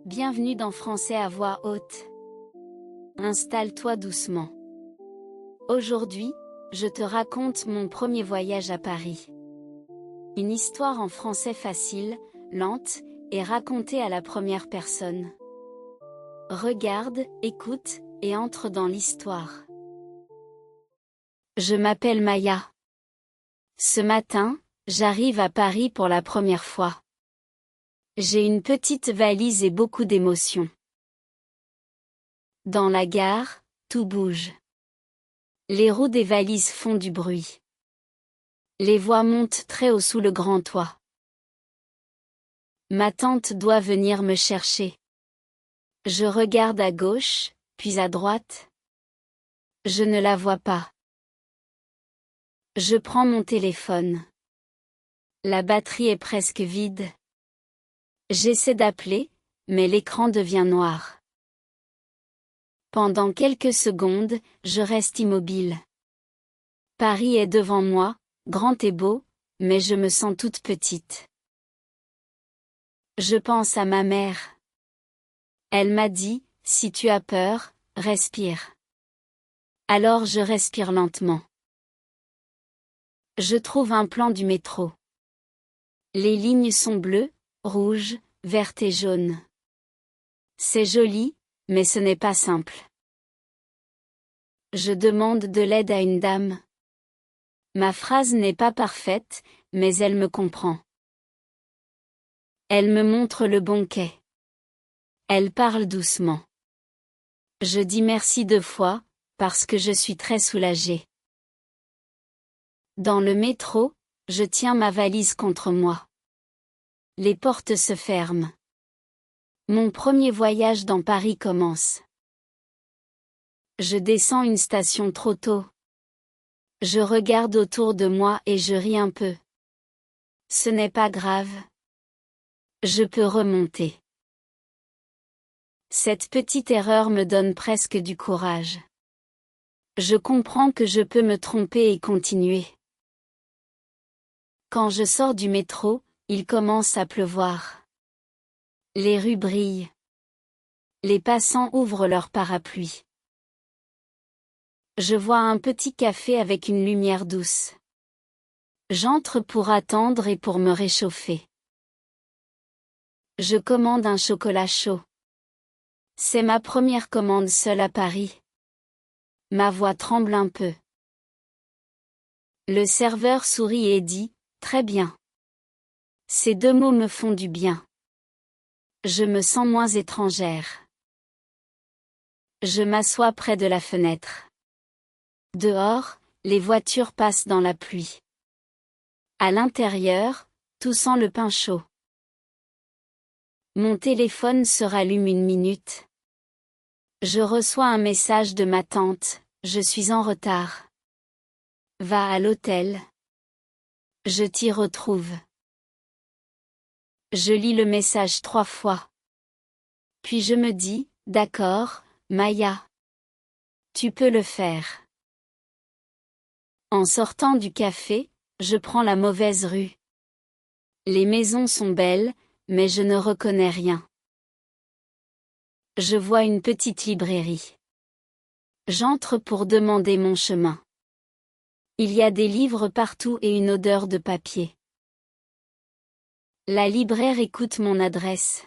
Bienvenue dans Français à voix haute. Installe-toi doucement. Aujourd'hui, je te raconte mon premier voyage à Paris. Une histoire en français facile, lente, et racontée à la première personne. Regarde, écoute, et entre dans l'histoire. Je m'appelle Maya. Ce matin, j'arrive à Paris pour la première fois. J'ai une petite valise et beaucoup d'émotions. Dans la gare, tout bouge. Les roues des valises font du bruit. Les voix montent très haut sous le grand toit. Ma tante doit venir me chercher. Je regarde à gauche, puis à droite. Je ne la vois pas. Je prends mon téléphone. La batterie est presque vide. J'essaie d'appeler, mais l'écran devient noir. Pendant quelques secondes, je reste immobile. Paris est devant moi, grand et beau, mais je me sens toute petite. Je pense à ma mère. Elle m'a dit, si tu as peur, respire. Alors je respire lentement. Je trouve un plan du métro. Les lignes sont bleues, rouges, vertes et jaunes. C'est joli, mais ce n'est pas simple. Je demande de l'aide à une dame. Ma phrase n'est pas parfaite, mais elle me comprend. Elle me montre le bon quai. Elle parle doucement. Je dis merci 2 fois, parce que je suis très soulagée. Dans le métro, je tiens ma valise contre moi. Les portes se ferment. Mon premier voyage dans Paris commence. Je descends une station trop tôt. Je regarde autour de moi et je ris un peu. Ce n'est pas grave. Je peux remonter. Cette petite erreur me donne presque du courage. Je comprends que je peux me tromper et continuer. Quand je sors du métro, il commence à pleuvoir. Les rues brillent. Les passants ouvrent leurs parapluies. Je vois un petit café avec une lumière douce. J'entre pour attendre et pour me réchauffer. Je commande un chocolat chaud. C'est ma première commande seule à Paris. Ma voix tremble un peu. Le serveur sourit et dit, très bien. Ces 2 mots me font du bien. Je me sens moins étrangère. Je m'assois près de la fenêtre. Dehors, les voitures passent dans la pluie. À l'intérieur, tout sent le pain chaud. Mon téléphone se rallume 1 minute. Je reçois un message de ma tante, je suis en retard. Va à l'hôtel. Je t'y retrouve. Je lis le message 3 fois. Puis je me dis, d'accord, Maya. Tu peux le faire. En sortant du café, je prends la mauvaise rue. Les maisons sont belles, mais je ne reconnais rien. Je vois une petite librairie. J'entre pour demander mon chemin. Il y a des livres partout et une odeur de papier. La libraire écoute mon adresse.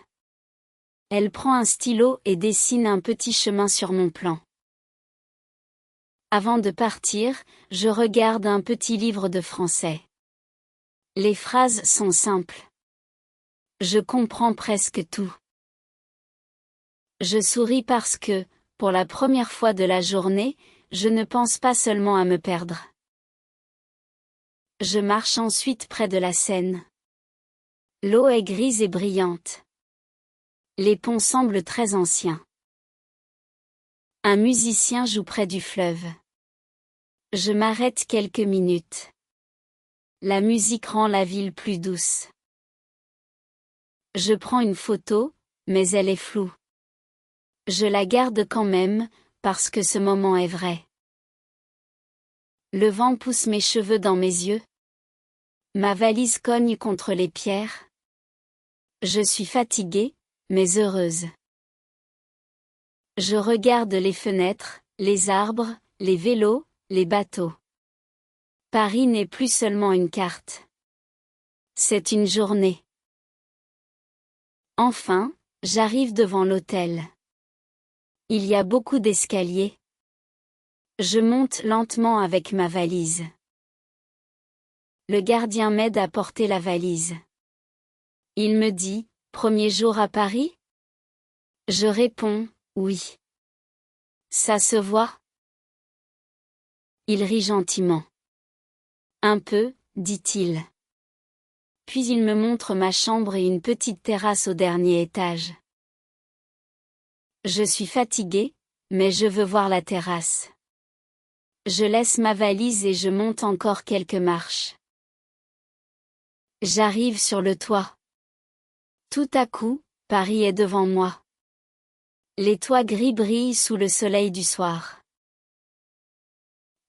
Elle prend un stylo et dessine un petit chemin sur mon plan. Avant de partir, je regarde un petit livre de français. Les phrases sont simples. Je comprends presque tout. Je souris parce que, pour la première fois de la journée, je ne pense pas seulement à me perdre. Je marche ensuite près de la Seine. L'eau est grise et brillante. Les ponts semblent très anciens. Un musicien joue près du fleuve. Je m'arrête quelques minutes. La musique rend la ville plus douce. Je prends une photo, mais elle est floue. Je la garde quand même, parce que ce moment est vrai. Le vent pousse mes cheveux dans mes yeux. Ma valise cogne contre les pierres. Je suis fatiguée, mais heureuse. Je regarde les fenêtres, les arbres, les vélos, les bateaux. Paris n'est plus seulement une carte. C'est une journée. Enfin, j'arrive devant l'hôtel. Il y a beaucoup d'escaliers. Je monte lentement avec ma valise. Le gardien m'aide à porter la valise. Il me dit, « Premier jour à Paris ?» Je réponds, « Oui. » Ça se voit? Il rit gentiment. Un peu, dit-il. Puis il me montre ma chambre et une petite terrasse au dernier étage. Je suis fatiguée, mais je veux voir la terrasse. Je laisse ma valise et je monte encore quelques marches. J'arrive sur le toit. Tout à coup, Paris est devant moi. Les toits gris brillent sous le soleil du soir.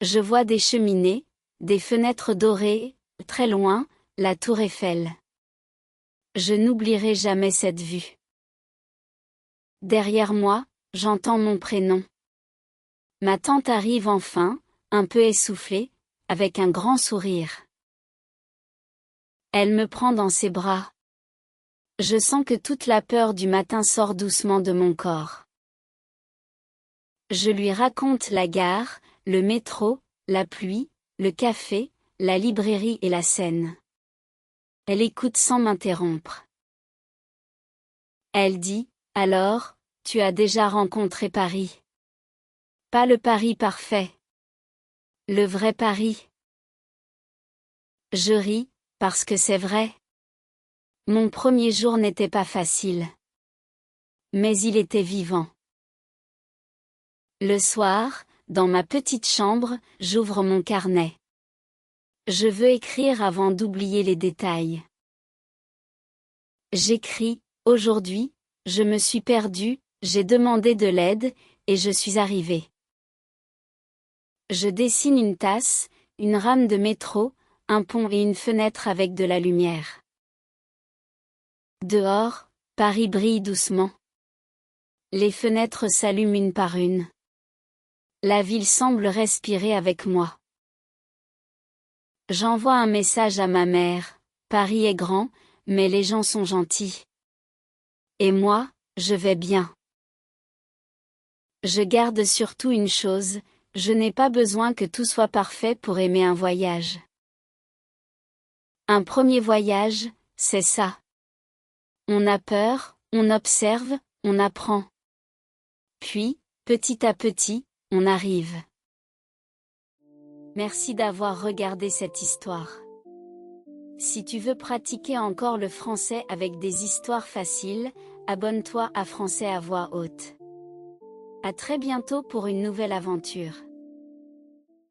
Je vois des cheminées, des fenêtres dorées, très loin, la tour Eiffel. Je n'oublierai jamais cette vue. Derrière moi, j'entends mon prénom. Ma tante arrive enfin, un peu essoufflée, avec un grand sourire. Elle me prend dans ses bras. Je sens que toute la peur du matin sort doucement de mon corps. Je lui raconte la gare, le métro, la pluie, le café, la librairie et la Seine. Elle écoute sans m'interrompre. Elle dit, « Alors, tu as déjà rencontré Paris. Pas le Paris parfait. Le vrai Paris. » Je ris, parce que c'est vrai. Mon premier jour n'était pas facile. Mais il était vivant. Le soir, dans ma petite chambre, j'ouvre mon carnet. Je veux écrire avant d'oublier les détails. J'écris, « Aujourd'hui, je me suis perdue, j'ai demandé de l'aide, et je suis arrivée. » Je dessine une tasse, une rame de métro, un pont et une fenêtre avec de la lumière. Dehors, Paris brille doucement. Les fenêtres s'allument une par une. La ville semble respirer avec moi. J'envoie un message à ma mère, « Paris est grand, mais les gens sont gentils. Et moi, je vais bien. » Je garde surtout une chose, je n'ai pas besoin que tout soit parfait pour aimer un voyage. Un premier voyage, c'est ça. On a peur, on observe, on apprend. Puis, petit à petit, on arrive. Merci d'avoir regardé cette histoire. Si tu veux pratiquer encore le français avec des histoires faciles, abonne-toi à Français à voix haute. À très bientôt pour une nouvelle aventure.